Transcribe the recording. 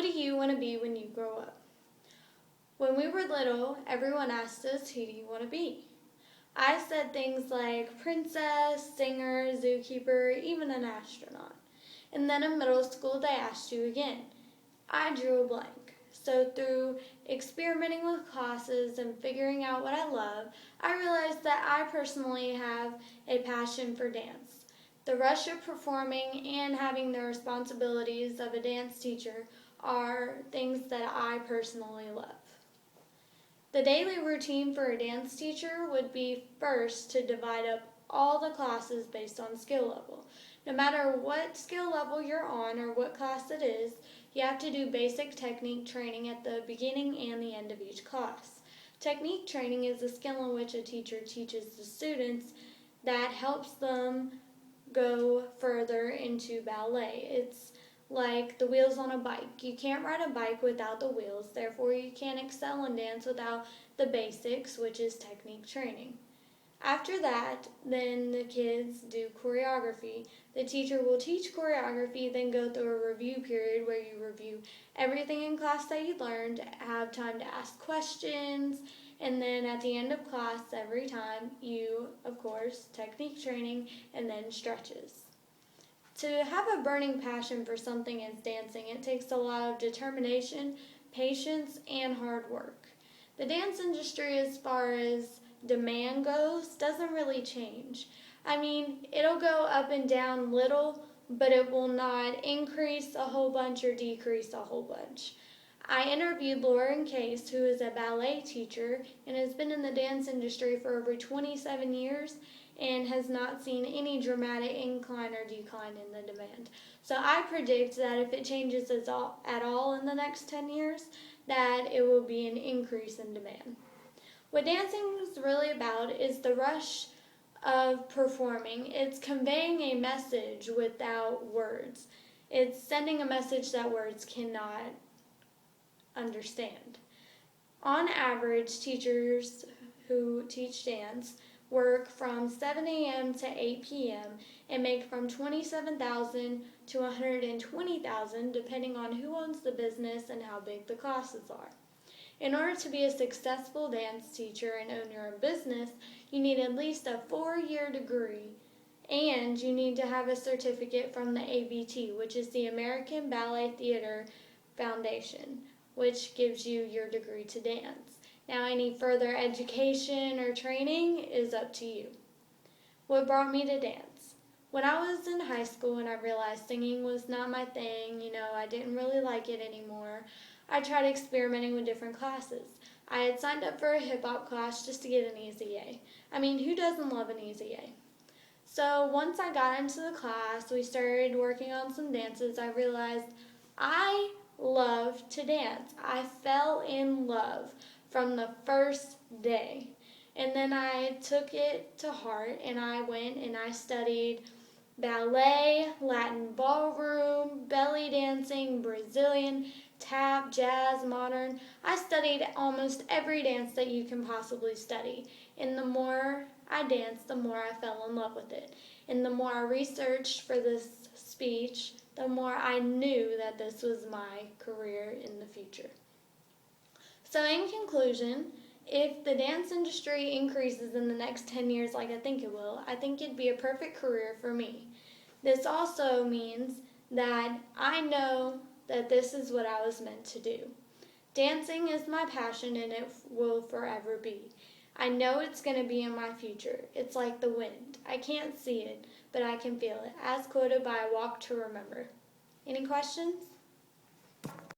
What do you want to be when you grow up? When we were little, everyone asked us, who do you want to be? I said things like princess, singer, zookeeper, even an astronaut. And then in middle school, they asked you again. I drew a blank. So through experimenting with classes and figuring out what I love, I realized that I personally have a passion for dance. The rush of performing and having the responsibilities of a dance teacher are things that I personally love. The daily routine for a dance teacher would be first to divide up all the classes based on skill level. No matter what skill level you're on or what class it is, you have to do basic technique training at the beginning and the end of each class. Technique training is a skill in which a teacher teaches the students that helps them go further into ballet. It's like the wheels on a bike. You can't ride a bike without the wheels, therefore you can't excel in dance without the basics, which is technique training. After that, then the kids do choreography. The teacher will teach choreography, then go through a review period where you review everything in class that you learned, have time to ask questions, and then at the end of class, every time, you, of course, technique training, and then stretches. To have a burning passion for something as dancing, it takes a lot of determination, patience, and hard work. The dance industry, as far as demand goes, doesn't really change. I mean, it'll go up and down little, but it will not increase a whole bunch or decrease a whole bunch. I interviewed Lauren Case, who is a ballet teacher and has been in the dance industry for over 27 years and has not seen any dramatic incline or decline in the demand. So I predict that if it changes at all in the next 10 years, that it will be an increase in demand. What dancing is really about is the rush of performing. It's conveying a message without words. It's sending a message that words cannot understand. On average, teachers who teach dance work from 7 a.m. to 8 p.m. and make from $27,000 to $120,000 depending on who owns the business and how big the classes are. In order to be a successful dance teacher and own your own business, you need at least a 4-year degree, and you need to have a certificate from the ABT, which is the American Ballet Theater Foundation, which gives you your degree to dance. Now, any further education or training is up to you. What brought me to dance? When I was in high school and I realized singing was not my thing, I didn't really like it anymore, I tried experimenting with different classes. I had signed up for a hip-hop class just to get an easy A. I mean, who doesn't love an easy A? So once I got into the class, we started working on some dances. I realized I love to dance. I fell in love from the first day. And then I took it to heart and I went and I studied ballet, Latin ballroom, belly dancing, Brazilian, tap, jazz, modern. I studied almost every dance that you can possibly study. And the more I danced, the more I fell in love with it. And the more I researched for this speech, the more I knew that this was my career in the future. So in conclusion, if the dance industry increases in the next 10 years like I think it will, I think it'd be a perfect career for me. This also means that I know that this is what I was meant to do. Dancing is my passion and it will forever be. I know it's going to be in my future. It's like the wind. I can't see it, but I can feel it, as quoted by Walk to Remember. Any questions?